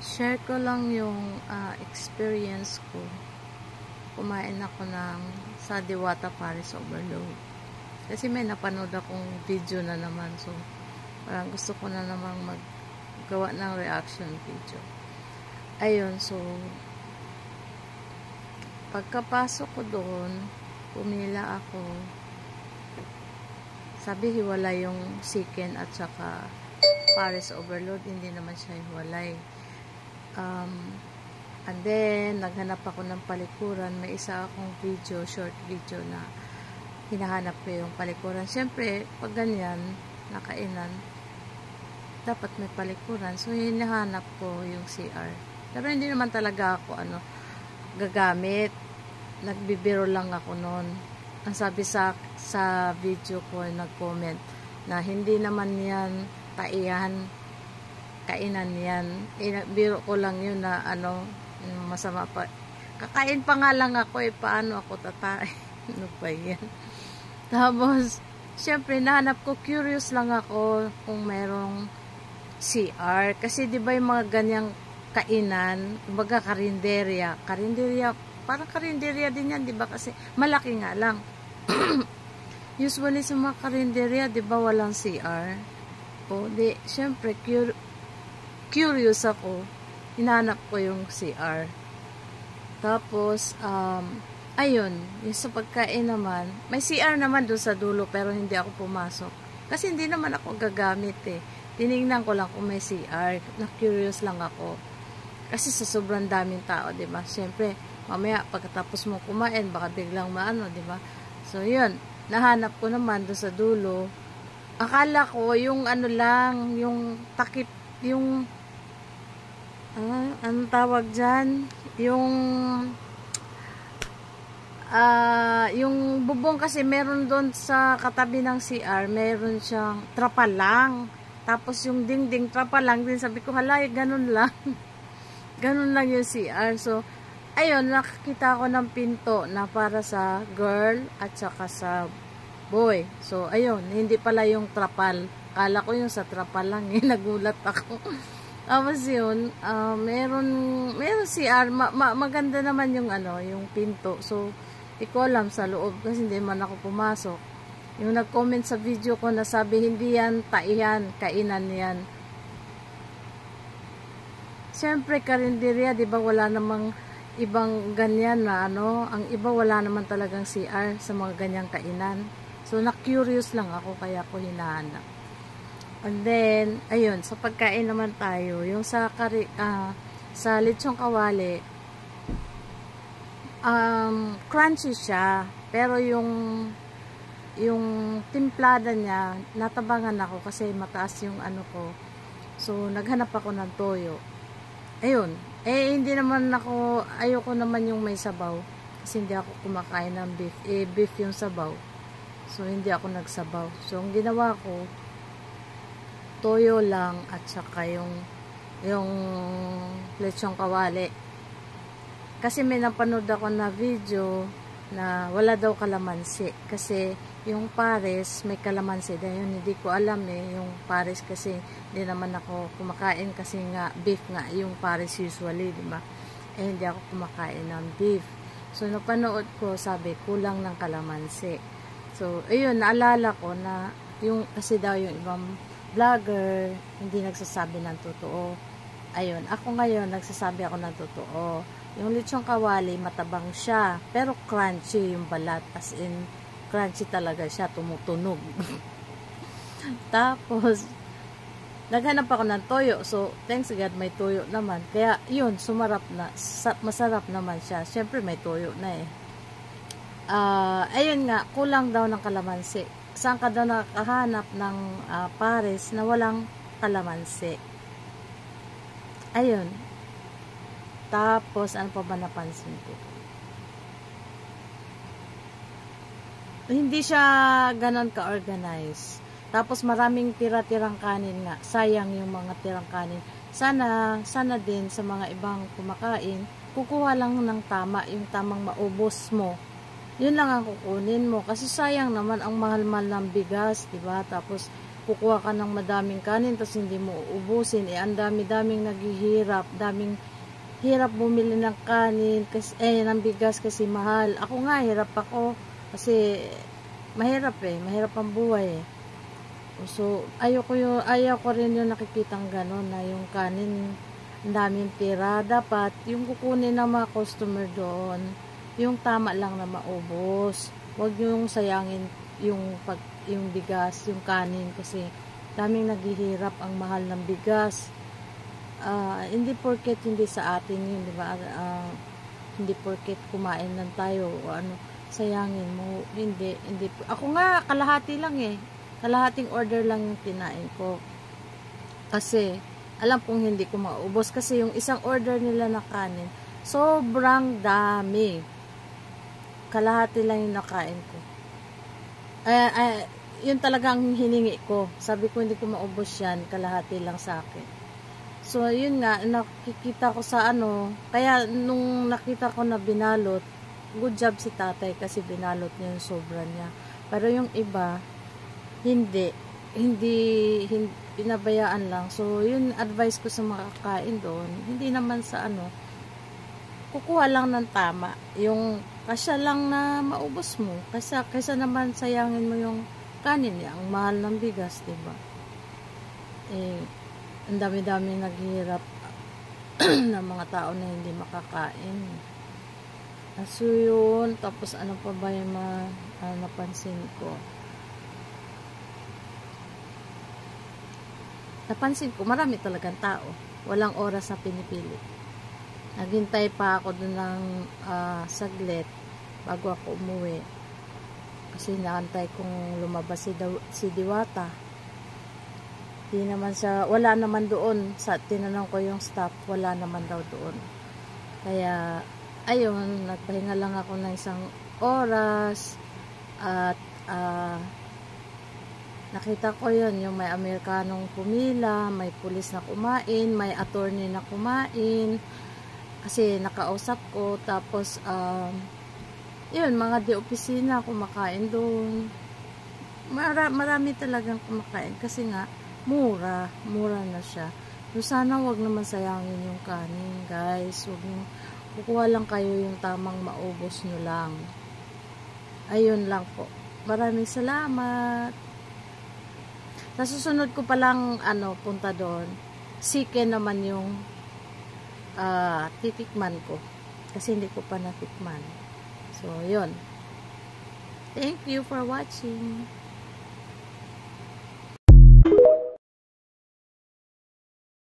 Share ko lang yung experience ko. Kumain ako sa Diwata Paris Overload. Kasi may napanood akong video na naman. So, parang gusto ko na namang maggawa ng reaction video. Ayun, so, pagkapasok ko doon, pumila ako. Sabi, hiwalay yung chicken at saka Paris Overload. Hindi naman siya hiwalay. And then, naghanap ako ng palikuran. May isa akong video, short video na hinahanap ko yung palikuran. Siyempre, pag ganyan, nakainan, dapat may palikuran. So, hinahanap ko yung CR. Pero hindi naman talaga ako, gagamit. Nagbibiro lang ako noon. Ang sabi sa video ko, nag-comment, na hindi naman yan taiyan, kainan yan. Biro ko lang yun na masama pa. Kakain pa nga lang ako paano ako tatay? Ano ba yan? Tapos, syempre, nahanap ko, curious lang ako kung merong CR. Kasi di ba yung mga ganyang kainan, kumbaga karinderya, parang karinderya din yan, di ba? Kasi malaki nga lang. Usually sa mga karinderya, di ba walang CR? O, di, syempre, curious ako, hinanap ko yung CR. Tapos, ayun, yung sa pagkain naman, may CR naman doon sa dulo, pero hindi ako pumasok. Kasi hindi naman ako gagamit Tinignan ko lang kung may CR, na-curious lang ako. Kasi sa sobrang daming tao, di ba? Siyempre, mamaya, pagkatapos mo kumain, baka biglang di ba? So, yun, nahanap ko naman doon sa dulo. Akala ko, yung lang, yung takip, yung anong tawag dyan? Yung bubong kasi meron doon sa katabi ng CR, meron siyang trapal lang. Tapos yung dingding trapal lang din. Sabi ko, halay, ganun lang. Ganun lang yung CR. So, ayun, nakakita ko ng pinto na para sa girl at saka sa boy. So, ayun, hindi pala yung trapal. Kala ko yung sa trapal lang. Nagulat ako. Tapos yun, meron CR, maganda naman yung yung pinto. So, di ko alam sa loob kasi hindi man ako pumasok. Yung nag-comment sa video ko na sabi, hindi yan taihan, kainan yan. Siyempre, karinderya, di ba wala namang ibang ganyan na ang iba wala naman talagang CR sa mga ganyang kainan. So, na-curious lang ako, kaya ko hinahanap. And then, ayun, sa pagkain naman tayo, yung sa lechong kawali, crunchy siya, pero yung timplada niya, natabangan ako kasi mataas yung ko. So, naghanap ako ng toyo. Ayun, hindi naman ayoko naman yung may sabaw, kasi hindi ako kumakain ng beef. Beef yung sabaw. So, hindi ako nagsabaw. So, ang ginawa ko, toyo lang at saka yung lechong kawali. Kasi may napanood ako na video na wala daw kalamansi. Kasi yung pares may kalamansi. Dahil hindi ko alam yung pares kasi hindi naman ako kumakain kasi nga beef nga yung pares usually, di ba? Hindi ako kumakain ng beef. So napanood ko, sabi kulang ng kalamansi. So ayun, naalala ko na kasi daw yung ibang vlogger, hindi nagsasabi ng totoo. Ayun, ako ngayon, nagsasabi ako ng totoo. Yung lechong kawali, matabang siya, pero crunchy yung balat. As in, crunchy talaga siya, tumutunog. Tapos, naghanap ako ng toyo. So, thanks God, may toyo naman. Kaya, yun, sumarap na. Masarap naman siya. Siyempre, may toyo na ayun nga, kulang daw ng kalamansi. Saan ka daw nakahanap ng pares na walang kalamansi? Ayun. Tapos, ano pa ba napansin ko? Hindi siya ganon ka-organize. Tapos, maraming tira-tirang kanin nga. Sayang yung mga tirang kanin. Sana din sa mga ibang kumakain, kukuha lang ng tama, yung tamang maubos mo. Yun lang ang kukunin mo. Kasi sayang naman ang mahal-mahal ng bigas, diba? Tapos, kukuha ka ng madaming kanin tapos hindi mo uubusin. Ang dami-daming naghihirap, daming hirap bumili ng kanin kasi ng bigas kasi mahal. Ako nga hirap ako kasi mahirap mahirap ang buhay. So ayaw ko rin yung nakikitang gano'n na yung kanin ang daming tira. Dapat yung kukunin ng mga customer doon, yung tama lang na maubos. Huwag yung sayangin yung bigas, yung kanin kasi daming naghihirap, ang mahal ng bigas. Hindi porket hindi sa atin yun, di ba? Hindi porket kumain lang tayo o ano, sayangin mo. Hindi. Ako nga, kalahati lang kalahating order lang yung kinain ko. Kasi, alam kong hindi ko maubos. Kasi yung isang order nila na kanin, sobrang dami. Kalahati lang yung nakain ko. Yun talagang hiningi ko. Sabi ko hindi ko maubos yan, kalahati lang sa akin. So, yun nga, nakikita ko sa kaya nung nakita ko na binalot, good job si tatay kasi binalot niya yung sobra niya. Pero yung iba, hindi pinabayaan lang. So, yun advice ko sa mga kakain doon. Hindi naman sa kukuha lang ng tama. Yung kasya lang na maubos mo. Kaysa naman sayangin mo yung kanin niya. Ang mahal ng bigas, diba? Ang dami-dami naghihirap ng mga tao na hindi makakain. So yun, tapos ano pa ba yung napansin ko? Napansin ko, marami talagang tao. Walang oras na pinipili. Naghintay pa ako dun ng saglit bago ako umuwi. Kasi naantay kong lumabas si Diwata. Di naman wala naman doon. Tinanong ko yung staff, wala naman daw doon. Kaya, ayun, nagpahinga lang ako ng isang oras. At, nakita ko yun, yung may Amerikanong pumila, may pulis na kumain, may attorney na kumain. Kasi nakausap ko, tapos, yun, mga opisina kumakain doon. Marami talagang kumakain kasi nga, mura na siya. So, sana wag naman sayangin yung kanin, guys. Kukuha lang kayo yung tamang maubos nyo lang. Ayun lang po. Maraming salamat. Sa susunod ko palang punta doon, chicken naman yung titikman ko. Kasi hindi ko pa natikman. So, yun. Thank you for watching.